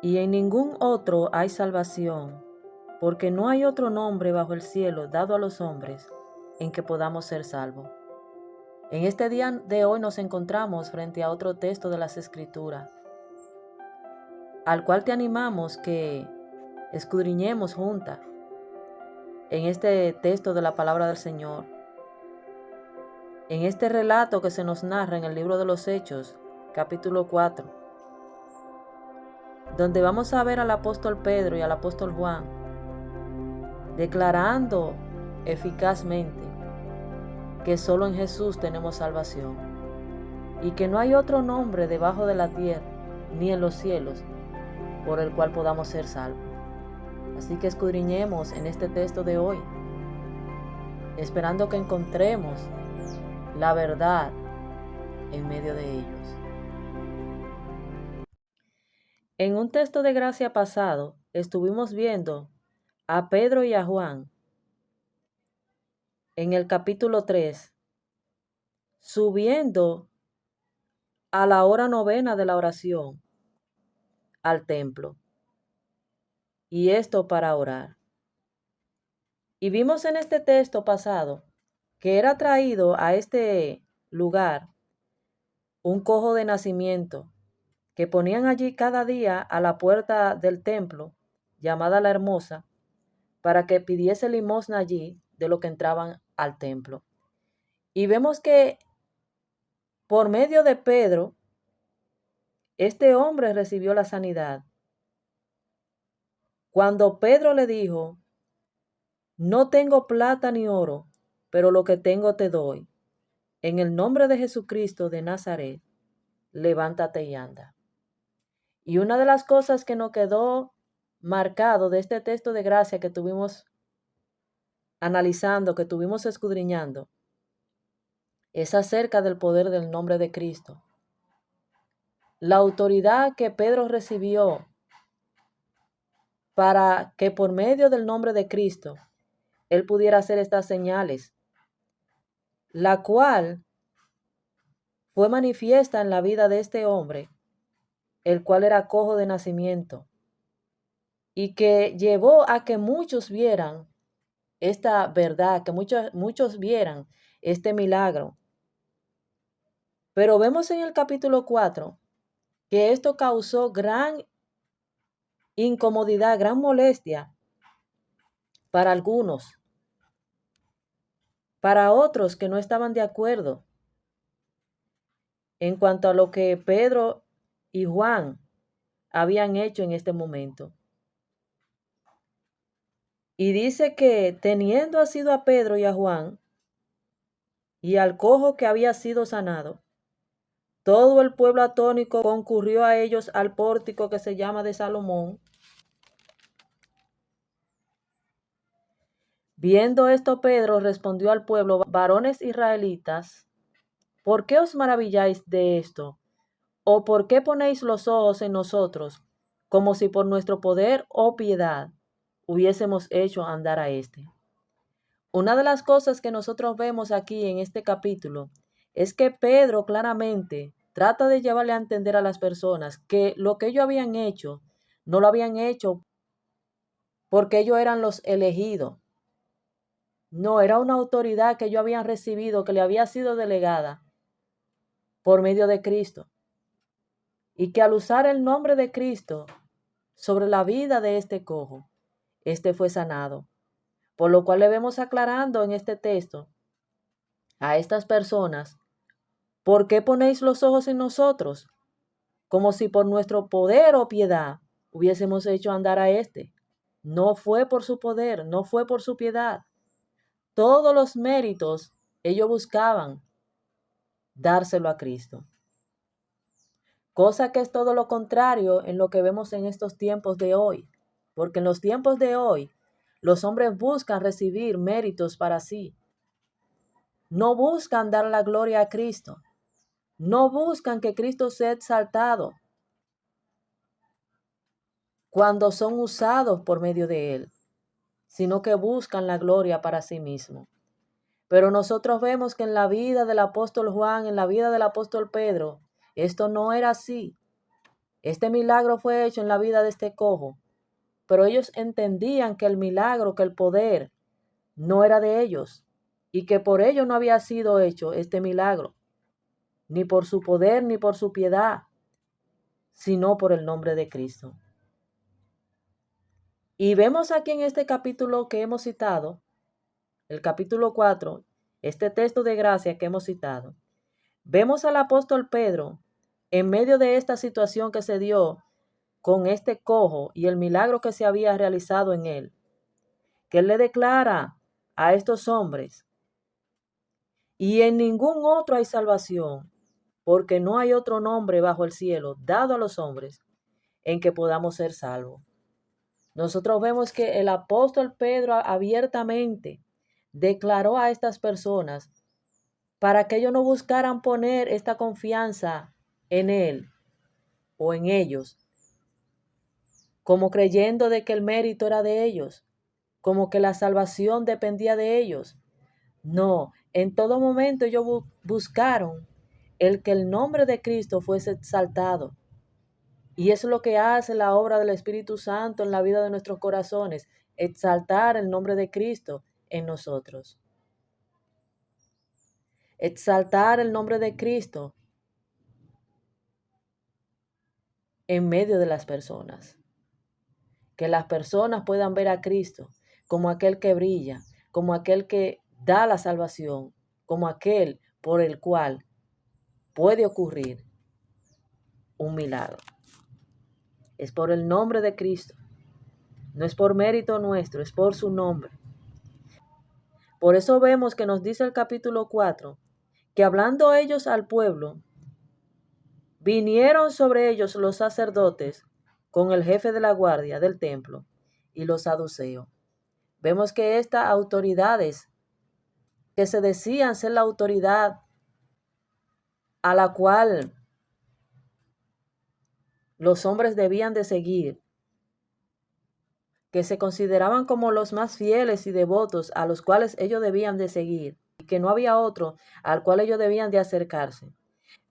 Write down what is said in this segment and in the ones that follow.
y en ningún otro hay salvación, porque no hay otro nombre bajo el cielo dado a los hombres en que podamos ser salvos. En este día de hoy nos encontramos frente a otro texto de las Escrituras, al cual te animamos que escudriñemos juntas en este texto de la palabra del Señor, en este relato que se nos narra en el libro de los Hechos, capítulo 4, donde vamos a ver al apóstol Pedro y al apóstol Juan declarando eficazmente que solo en Jesús tenemos salvación y que no hay otro nombre debajo de la tierra ni en los cielos por el cual podamos ser salvos. Así que escudriñemos en este texto de hoy, esperando que encontremos la verdad en medio de ellos. En un texto de gracia pasado estuvimos viendo a Pedro y a Juan en el capítulo 3 subiendo a la hora novena de la oración al templo, y esto para orar. Y vimos en este texto pasado que era traído a este lugar un cojo de nacimiento que ponían allí cada día a la puerta del templo, llamada la Hermosa, para que pidiese limosna allí de lo que entraban al templo. Y vemos que por medio de Pedro, este hombre recibió la sanidad. Cuando Pedro le dijo: no tengo plata ni oro, pero lo que tengo te doy. En el nombre de Jesucristo de Nazaret, levántate y anda. Y una de las cosas que nos quedó marcado de este texto de gracia que tuvimos analizando, que tuvimos escudriñando, es acerca del poder del nombre de Cristo. La autoridad que Pedro recibió para que por medio del nombre de Cristo él pudiera hacer estas señales, la cual fue manifiesta en la vida de este hombre, el cual era cojo de nacimiento, y que llevó a que muchos vieran esta verdad, que muchos vieran este milagro. Pero vemos en el capítulo 4 que esto causó gran incomodidad, gran molestia para algunos, para otros que no estaban de acuerdo en cuanto a lo que Pedro y Juan habían hecho en este momento. Y dice que teniendo asido a Pedro y a Juan y al cojo que había sido sanado, todo el pueblo atónico concurrió a ellos al pórtico que se llama de Salomón. Viendo esto, Pedro respondió al pueblo: varones israelitas, ¿por qué os maravilláis de esto? ¿O por qué ponéis los ojos en nosotros, como si por nuestro poder o piedad hubiésemos hecho andar a éste? Una de las cosas que nosotros vemos aquí en este capítulo es que Pedro claramente trata de llevarle a entender a las personas que lo que ellos habían hecho, no lo habían hecho porque ellos eran los elegidos. No, era una autoridad que ellos habían recibido, que le había sido delegada por medio de Cristo. Y que al usar el nombre de Cristo sobre la vida de este cojo, este fue sanado. Por lo cual le vemos aclarando en este texto a estas personas: ¿por qué ponéis los ojos en nosotros, como si por nuestro poder o piedad hubiésemos hecho andar a éste? No fue por su poder, no fue por su piedad. Todos los méritos ellos buscaban dárselo a Cristo. Cosa que es todo lo contrario en lo que vemos en estos tiempos de hoy. Porque en los tiempos de hoy, los hombres buscan recibir méritos para sí. No buscan dar la gloria a Cristo. No buscan que Cristo sea exaltado cuando son usados por medio de Él, sino que buscan la gloria para sí mismo. Pero nosotros vemos que en la vida del apóstol Juan, en la vida del apóstol Pedro, esto no era así. Este milagro fue hecho en la vida de este cojo, pero ellos entendían que el milagro, que el poder, no era de ellos y que por ello no había sido hecho este milagro, ni por su poder ni por su piedad, sino por el nombre de Cristo. Y vemos aquí en este capítulo que hemos citado, el capítulo 4, este texto de gracia que hemos citado, vemos al apóstol Pedro en medio de esta situación que se dio con este cojo y el milagro que se había realizado en él, que él le declara a estos hombres: y en ningún otro hay salvación, porque no hay otro nombre bajo el cielo dado a los hombres en que podamos ser salvos. Nosotros vemos que el apóstol Pedro abiertamente declaró a estas personas para que ellos no buscaran poner esta confianza en él o en ellos, como creyendo de que el mérito era de ellos, como que la salvación dependía de ellos. No, en todo momento ellos buscaron el que el nombre de Cristo fuese exaltado. Y eso es lo que hace la obra del Espíritu Santo en la vida de nuestros corazones, exaltar el nombre de Cristo en nosotros. Exaltar el nombre de Cristo en medio de las personas. Que las personas puedan ver a Cristo como aquel que brilla, como aquel que da la salvación, como aquel por el cual puede ocurrir un milagro. Es por el nombre de Cristo. No es por mérito nuestro, es por su nombre. Por eso vemos que nos dice el capítulo 4, que hablando ellos al pueblo, vinieron sobre ellos los sacerdotes con el jefe de la guardia del templo y los saduceos. Vemos que estas autoridades que se decían ser la autoridad a la cual los hombres debían de seguir, que se consideraban como los más fieles y devotos a los cuales ellos debían de seguir, y que no había otro al cual ellos debían de acercarse.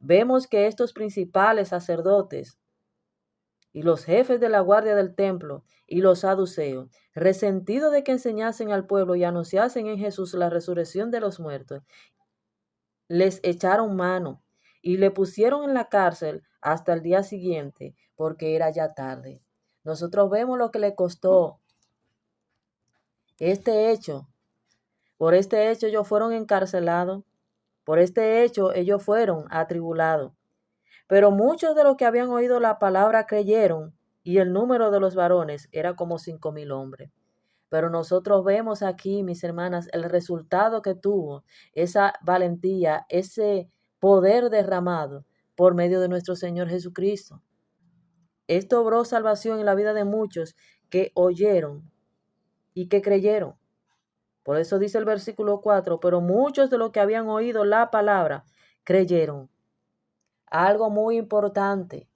Vemos que estos principales sacerdotes y los jefes de la guardia del templo y los saduceos, resentidos de que enseñasen al pueblo y anunciasen en Jesús la resurrección de los muertos, les echaron mano y le pusieron en la cárcel hasta el día siguiente, porque era ya tarde. Nosotros vemos lo que le costó este hecho. Por este hecho ellos fueron encarcelados. Por este hecho ellos fueron atribulados. Pero muchos de los que habían oído la palabra creyeron, y el número de los varones era como 5,000 hombres. Pero nosotros vemos aquí, mis hermanas, el resultado que tuvo esa valentía, ese poder derramado por medio de nuestro Señor Jesucristo. Esto obró salvación en la vida de muchos que oyeron y que creyeron. Por eso dice el versículo 4, pero muchos de los que habían oído la palabra creyeron. Algo muy importante,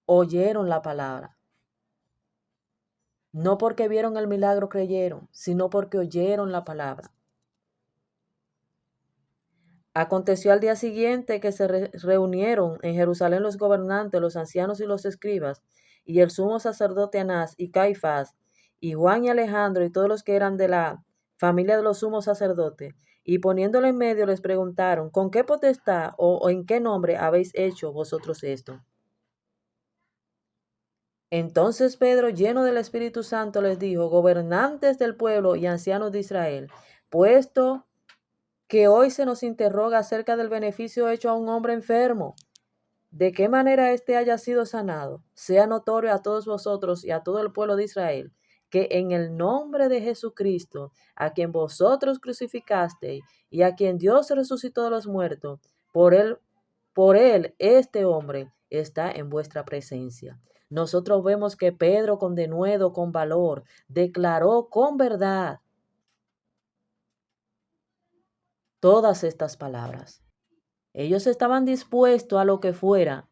oyeron la palabra. No porque vieron el milagro creyeron, sino porque oyeron la palabra. Aconteció al día siguiente que se reunieron en Jerusalén los gobernantes, los ancianos y los escribas, y el sumo sacerdote Anás y Caifás, y Juan y Alejandro y todos los que eran de la familia de los sumos sacerdotes, y poniéndolo en medio les preguntaron: ¿con qué potestad o en qué nombre habéis hecho vosotros esto? Entonces Pedro, lleno del Espíritu Santo, les dijo: gobernantes del pueblo y ancianos de Israel, puesto que hoy se nos interroga acerca del beneficio hecho a un hombre enfermo, de qué manera éste haya sido sanado, sea notorio a todos vosotros y a todo el pueblo de Israel, que en el nombre de Jesucristo, a quien vosotros crucificasteis y a quien Dios resucitó de los muertos, por él este hombre está en vuestra presencia. Nosotros vemos que Pedro con denuedo, con valor, declaró con verdad todas estas palabras. Ellos estaban dispuestos a lo que fuera,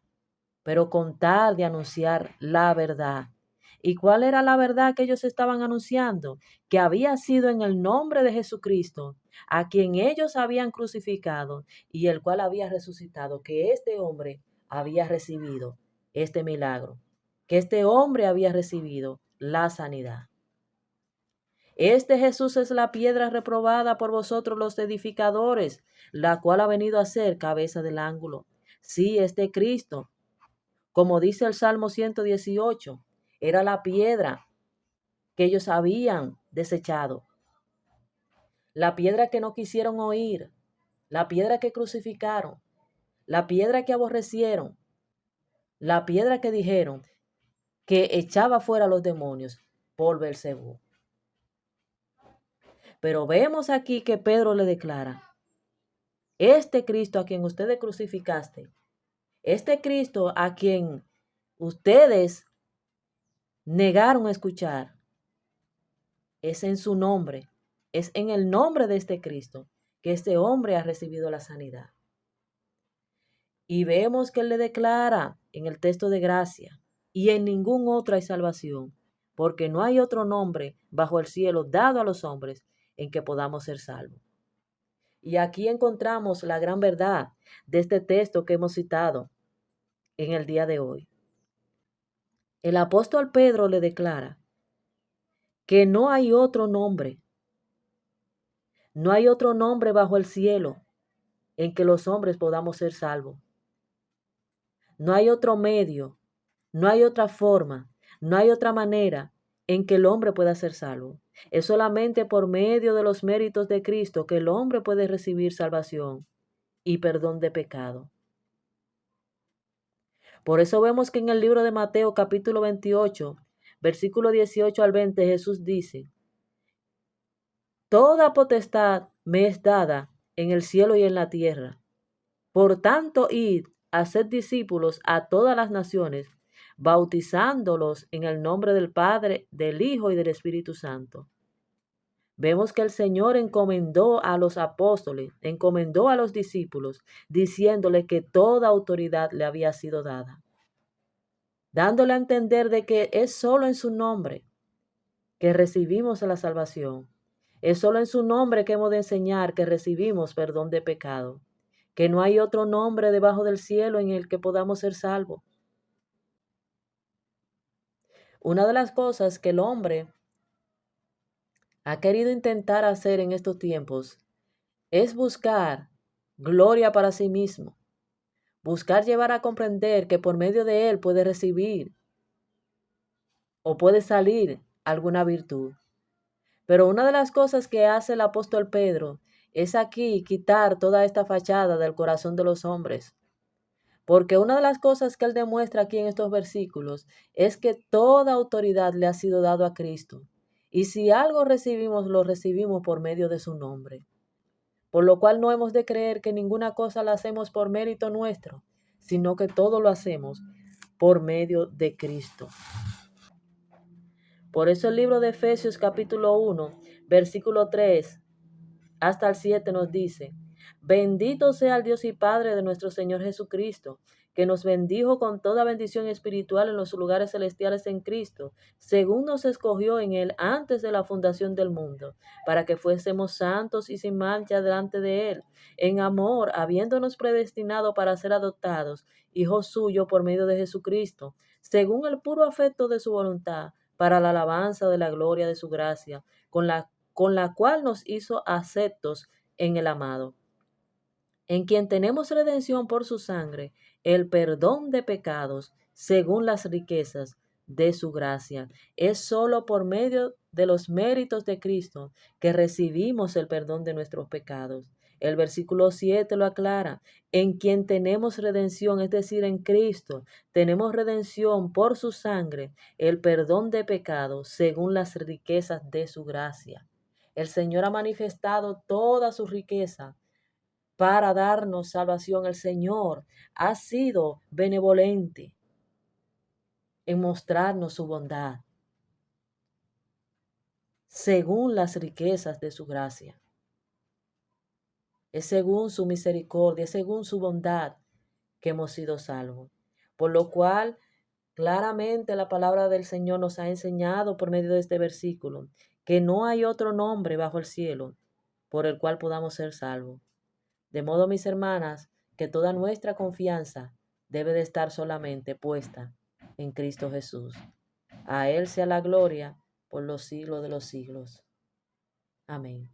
pero con tal de anunciar la verdad. ¿Y cuál era la verdad que ellos estaban anunciando? Que había sido en el nombre de Jesucristo, a quien ellos habían crucificado y el cual había resucitado, que este hombre había recibido este milagro, que este hombre había recibido la sanidad. Este Jesús es la piedra reprobada por vosotros los edificadores, la cual ha venido a ser cabeza del ángulo. Sí, este Cristo, como dice el Salmo 118, era la piedra que ellos habían desechado, la piedra que no quisieron oír, la piedra que crucificaron, la piedra que aborrecieron, la piedra que dijeron que echaba fuera a los demonios por Belcebú. Pero vemos aquí que Pedro le declara, este Cristo a quien ustedes crucificaste, este Cristo a quien ustedes negaron escuchar, es en su nombre, es en el nombre de este Cristo que este hombre ha recibido la sanidad. Y vemos que él le declara en el texto de gracia, y en ningún otro hay salvación, porque no hay otro nombre bajo el cielo dado a los hombres en que podamos ser salvos. Y aquí encontramos la gran verdad de este texto que hemos citado en el día de hoy. El apóstol Pedro le declara que no hay otro nombre, no hay otro nombre bajo el cielo en que los hombres podamos ser salvos. No hay otro medio, no hay otra forma, no hay otra manera en que el hombre pueda ser salvo. Es solamente por medio de los méritos de Cristo que el hombre puede recibir salvación y perdón de pecado. Por eso vemos que en el libro de Mateo capítulo 28, versículo 18 al 20, Jesús dice, toda potestad me es dada en el cielo y en la tierra. Por tanto, id, haced discípulos a todas las naciones, bautizándolos en el nombre del Padre, del Hijo y del Espíritu Santo. Vemos que el Señor encomendó a los apóstoles, encomendó a los discípulos, diciéndole que toda autoridad le había sido dada, dándole a entender de que es solo en su nombre que recibimos la salvación. Es solo en su nombre que hemos de enseñar que recibimos perdón de pecado, que no hay otro nombre debajo del cielo en el que podamos ser salvos. Una de las cosas que el hombre ha querido intentar hacer en estos tiempos es buscar gloria para sí mismo, buscar llevar a comprender que por medio de él puede recibir o puede salir alguna virtud. Pero una de las cosas que hace el apóstol Pedro es aquí quitar toda esta fachada del corazón de los hombres. Porque una de las cosas que él demuestra aquí en estos versículos es que toda autoridad le ha sido dado a Cristo. Y si algo recibimos, lo recibimos por medio de su nombre. Por lo cual no hemos de creer que ninguna cosa la hacemos por mérito nuestro, sino que todo lo hacemos por medio de Cristo. Por eso el libro de Efesios capítulo 1, versículo 3 hasta el 7 nos dice, bendito sea el Dios y Padre de nuestro Señor Jesucristo, que nos bendijo con toda bendición espiritual en los lugares celestiales en Cristo, según nos escogió en Él antes de la fundación del mundo, para que fuésemos santos y sin mancha delante de Él, en amor, habiéndonos predestinado para ser adoptados, hijos suyos por medio de Jesucristo, según el puro afecto de su voluntad, para la alabanza de la gloria de su gracia, con la cual nos hizo aceptos en el amado, en quien tenemos redención por su sangre, el perdón de pecados, según las riquezas de su gracia. Es solo por medio de los méritos de Cristo que recibimos el perdón de nuestros pecados. El versículo 7 lo aclara, en quien tenemos redención, es decir, en Cristo, tenemos redención por su sangre, el perdón de pecados, según las riquezas de su gracia. El Señor ha manifestado toda su riqueza para darnos salvación. El Señor ha sido benevolente en mostrarnos su bondad, según las riquezas de su gracia. Es según su misericordia, es según su bondad que hemos sido salvos. Por lo cual, claramente la palabra del Señor nos ha enseñado por medio de este versículo que no hay otro nombre bajo el cielo por el cual podamos ser salvos. De modo, mis hermanas, que toda nuestra confianza debe de estar solamente puesta en Cristo Jesús. A Él sea la gloria por los siglos de los siglos. Amén.